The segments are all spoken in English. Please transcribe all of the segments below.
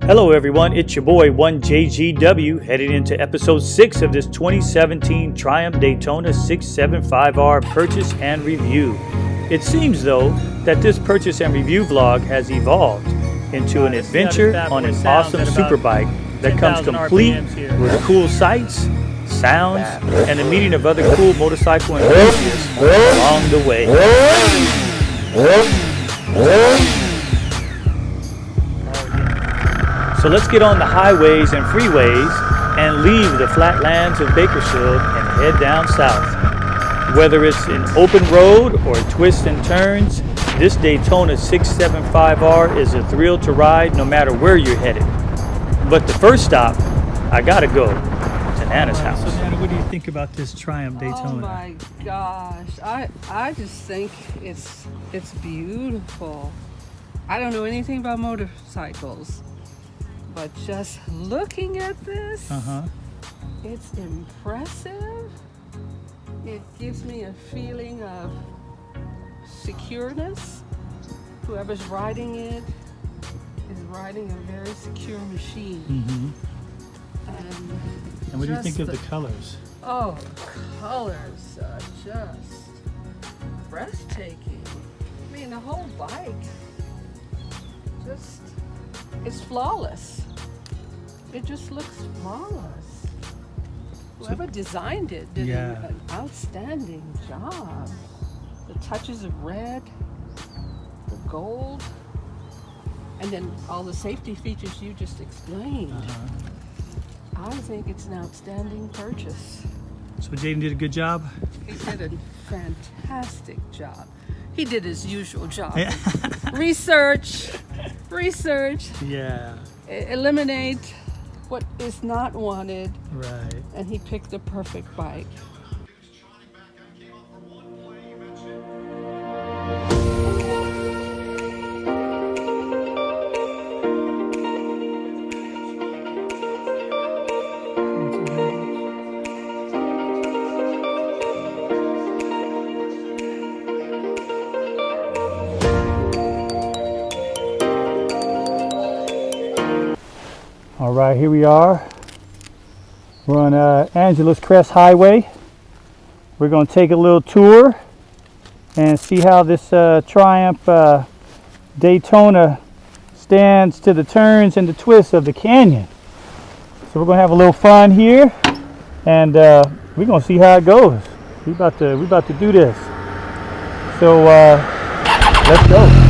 Hello everyone, it's your boy 1JGW headed into episode 6 of this 2017 Triumph Daytona 675R purchase and review. It seems though that this purchase and review vlog has evolved into an adventure on an awesome superbike that comes complete with cool sights, sounds, and the meeting of other cool motorcycle enthusiasts along the way. So let's get on the highways and freeways and leave the flatlands of Bakersfield and head down south. Whether it's an open road or twists and turns, this Daytona 675R is a thrill to ride no matter where you're headed. But the first stop, I gotta go to Nana's house. So Nana, what do you think about this Triumph Daytona? Oh my gosh, I just think it's beautiful. I don't know anything about motorcycles, but just looking at this, it's impressive. It gives me a feeling of secureness. Whoever's riding it is riding a very secure machine. And what do you think of the colors? Oh, colors are just breathtaking. I mean, the whole bike, it's flawless. It just looks flawless. Whoever designed it did an outstanding job. The touches of red, the gold, and then all the safety features you just explained. I think it's an outstanding purchase. So Jaden did a good job? He did a fantastic job. He did his usual job. Research. Yeah. Eliminate what is not wanted. Right. And he picked the perfect bike. All right, here we are. We're on Angeles Crest Highway. We're going to take a little tour and see how this Triumph Daytona stands to the turns and the twists of the canyon. So we're going to have a little fun here, and we're going to see how it goes. We about to do this. So let's go.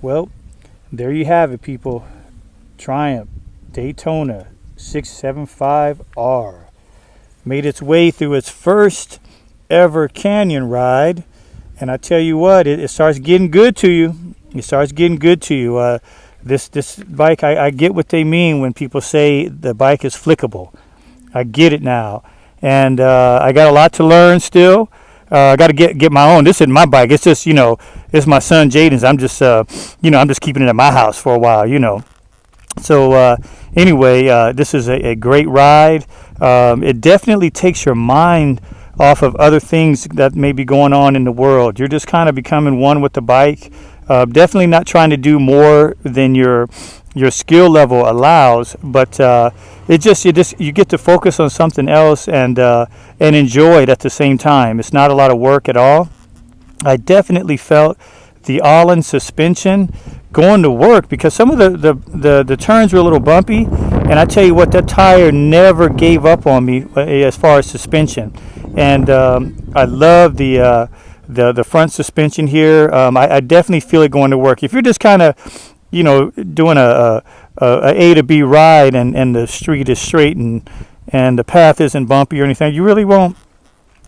Well, there you have it, people. Triumph Daytona 675R made its way through its first ever canyon ride, and I tell you what, it starts getting good to you. It starts getting good to you. This bike, I get what they mean when people say the bike is flickable. I get it now, and I got a lot to learn still. I got to get my own. This isn't my bike. It's just, it's my son Jaden's. I'm just I'm just keeping it at my house for a while, So anyway, this is a great ride. It definitely takes your mind off of other things that may be going on in the world. You're just kind of becoming one with the bike. Definitely not trying to do more than your skill level allows, but you get to focus on something else and enjoy it at the same time. It's not a lot of work at all. I definitely felt the all-in suspension going to work because some of the turns were a little bumpy, and I tell you what, that tire never gave up on me as far as suspension. And I love the front suspension here. I definitely feel it going to work. If you're just kind of doing a A to B ride and the street is straight and the path isn't bumpy or anything, you really won't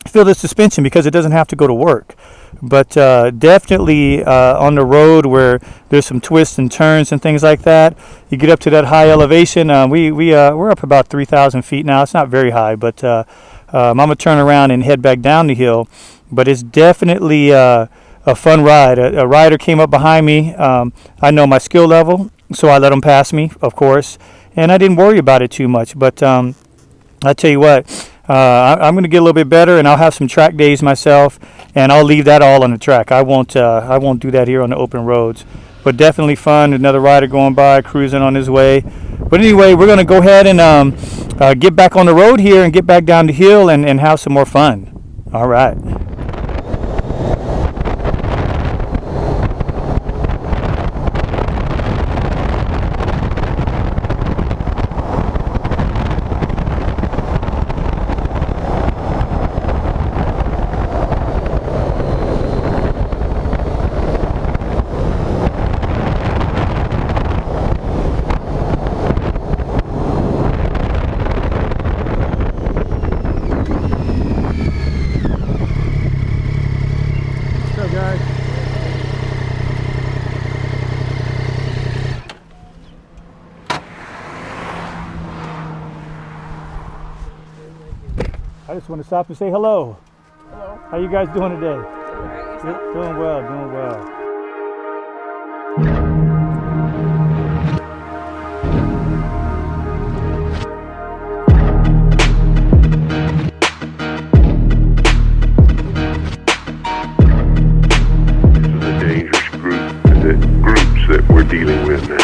feel the suspension because it doesn't have to go to work. But definitely on the road where there's some twists and turns and things like that, you get up to that high elevation. We're up about 3,000 feet now. It's not very high, but I'm gonna turn around and head back down the hill. But it's definitely a fun ride. A rider came up behind me. I know my skill level, so I let him pass me, of course, and I didn't worry about it too much. But I tell you what, I'm going to get a little bit better, and I'll have some track days myself, and I'll leave that all on the track. I won't do that here on the open roads. But definitely fun. Another rider going by, cruising on his way. But anyway, we're going to go ahead and get back on the road here and get back down the hill and have some more fun. All right. I just want to stop and say hello. Hello. How you guys doing today? Doing well, doing well. This is a dangerous groups that we're dealing with now.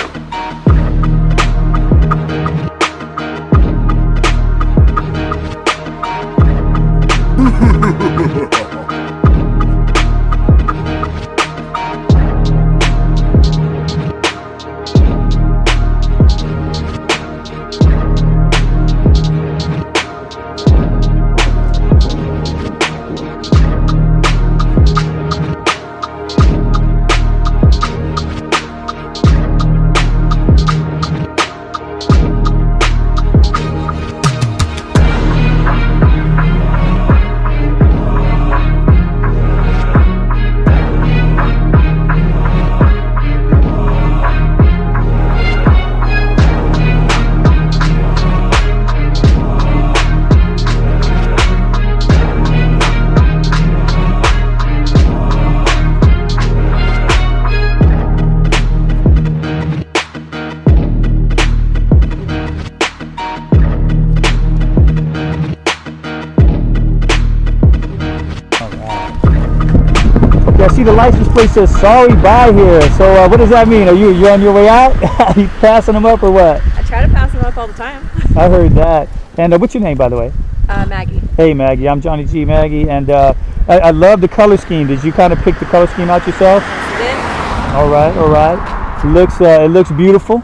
Yeah, I see the license plate says sorry bye here. So what does that mean? Are you on your way out? Are you passing them up or what? I try to pass them up all the time. I heard that. And what's your name, by the way? Maggie. Hey, Maggie. I'm Johnny G. Maggie. And I love the color scheme. Did you kind of pick the color scheme out yourself? Yes, All right, all right. It looks beautiful.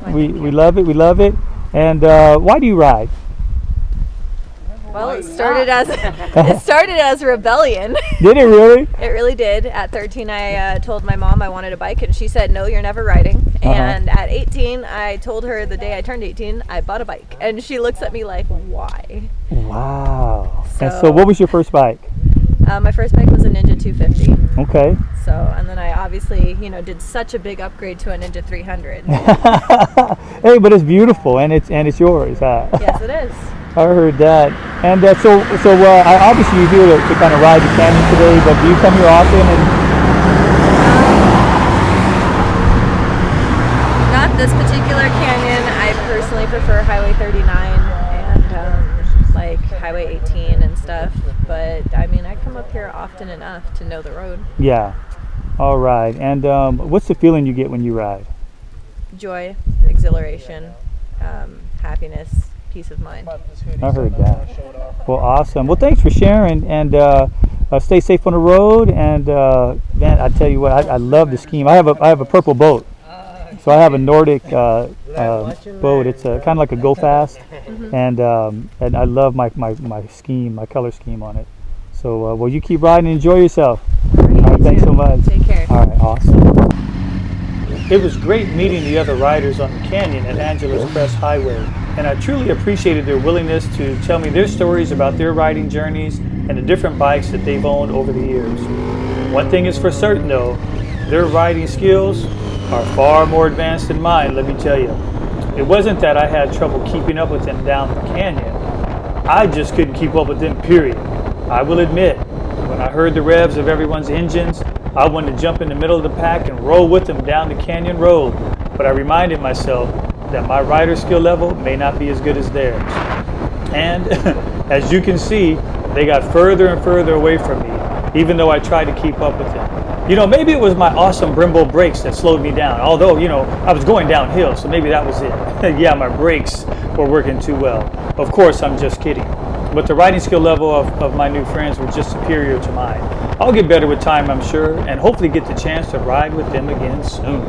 We love it. We love it. And why do you ride? Well, it started as rebellion. Did it really? It really did. At 13, I told my mom I wanted a bike, and she said, "No, you're never riding." And at 18, I told her the day I turned 18, I bought a bike, and she looks at me like, "Why?" Wow. And so what was your first bike? My first bike was a Ninja 250. Okay. So, and then I obviously, did such a big upgrade to a Ninja 300. Hey, but it's beautiful, and it's yours. Yes, it is. I heard that. And so obviously you're here to kind of ride the canyon today, but do you come here often? Not this particular canyon. I personally prefer Highway 39 and like Highway 18 and stuff. But I mean, I come up here often enough to know the road. Yeah. All right. And what's the feeling you get when you ride? Joy, exhilaration, happiness, peace of mind. I heard that. Well, awesome. Well, thanks for sharing, and stay safe on the road. And man, I tell you what, I love the scheme. I have a purple boat, so I have a Nordic boat. It's kind of like a Go Fast, and I love my scheme, my color scheme on it. So well, you keep riding and enjoy yourself. All right, thanks so much. Take care. All right, awesome. It was great meeting the other riders on the canyon at Angeles Crest Highway, and I truly appreciated their willingness to tell me their stories about their riding journeys and the different bikes that they've owned over the years. One thing is for certain though, their riding skills are far more advanced than mine, let me tell you. It wasn't that I had trouble keeping up with them down the canyon. I just couldn't keep up with them, period. I will admit, when I heard the revs of everyone's engines, I wanted to jump in the middle of the pack and roll with them down the canyon road, but I reminded myself that my rider skill level may not be as good as theirs. And as you can see, they got further and further away from me, even though I tried to keep up with them. Maybe it was my awesome Brembo brakes that slowed me down, although, I was going downhill, so maybe that was it. Yeah, my brakes were working too well. Of course, I'm just kidding. But the riding skill level of my new friends was just superior to mine. I'll get better with time, I'm sure, and hopefully get the chance to ride with them again soon.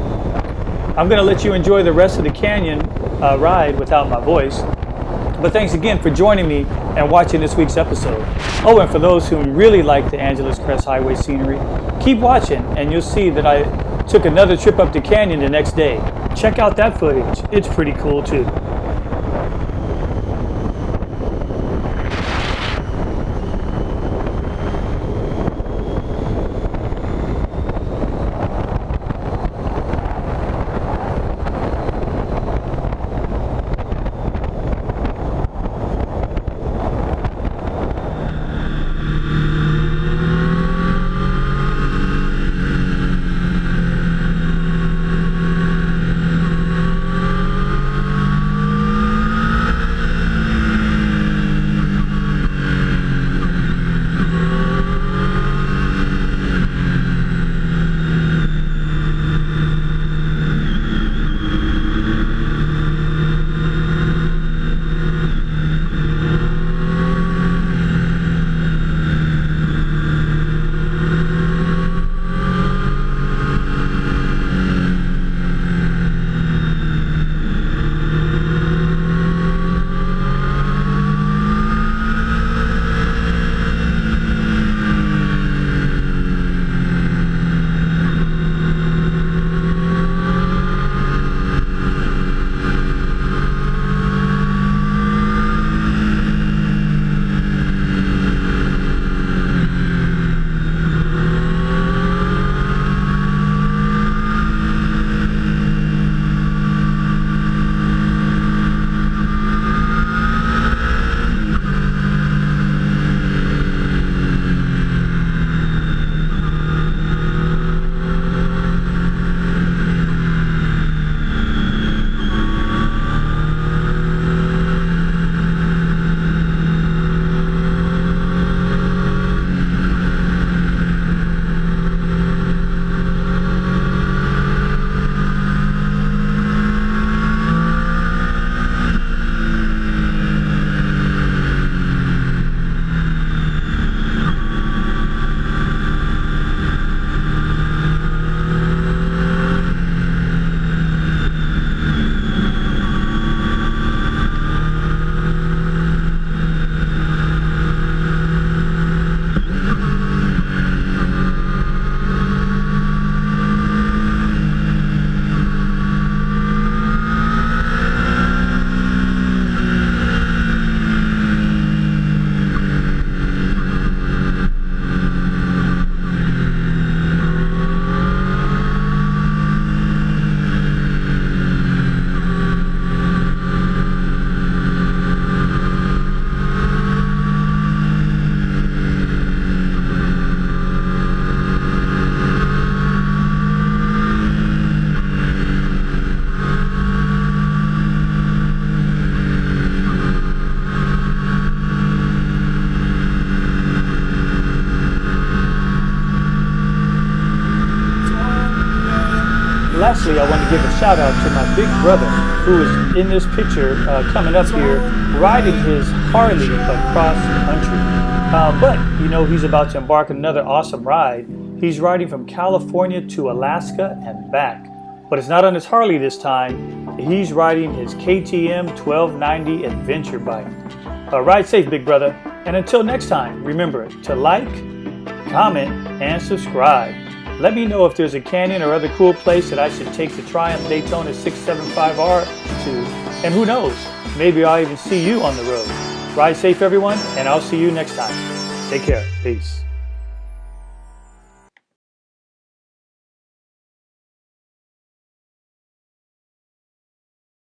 I'm going to let you enjoy the rest of the canyon ride without my voice. But thanks again for joining me and watching this week's episode. Oh, and for those who really like the Angeles Crest Highway scenery, keep watching and you'll see that I took another trip up the canyon the next day. Check out that footage. It's pretty cool too. lastly, I want to give a shout out to my big brother who is in this picture coming up here riding his Harley across country. But you know, he's about to embark on another awesome ride. He's riding from California to Alaska and back. But it's not on his Harley this time. He's riding his KTM 1290 adventure bike. Ride safe, big brother. And until next time, remember to like, comment, and subscribe. Let me know if there's a canyon or other cool place that I should take the Triumph Daytona 675R to. And who knows, maybe I'll even see you on the road. Ride safe, everyone, and I'll see you next time. Take care. Peace.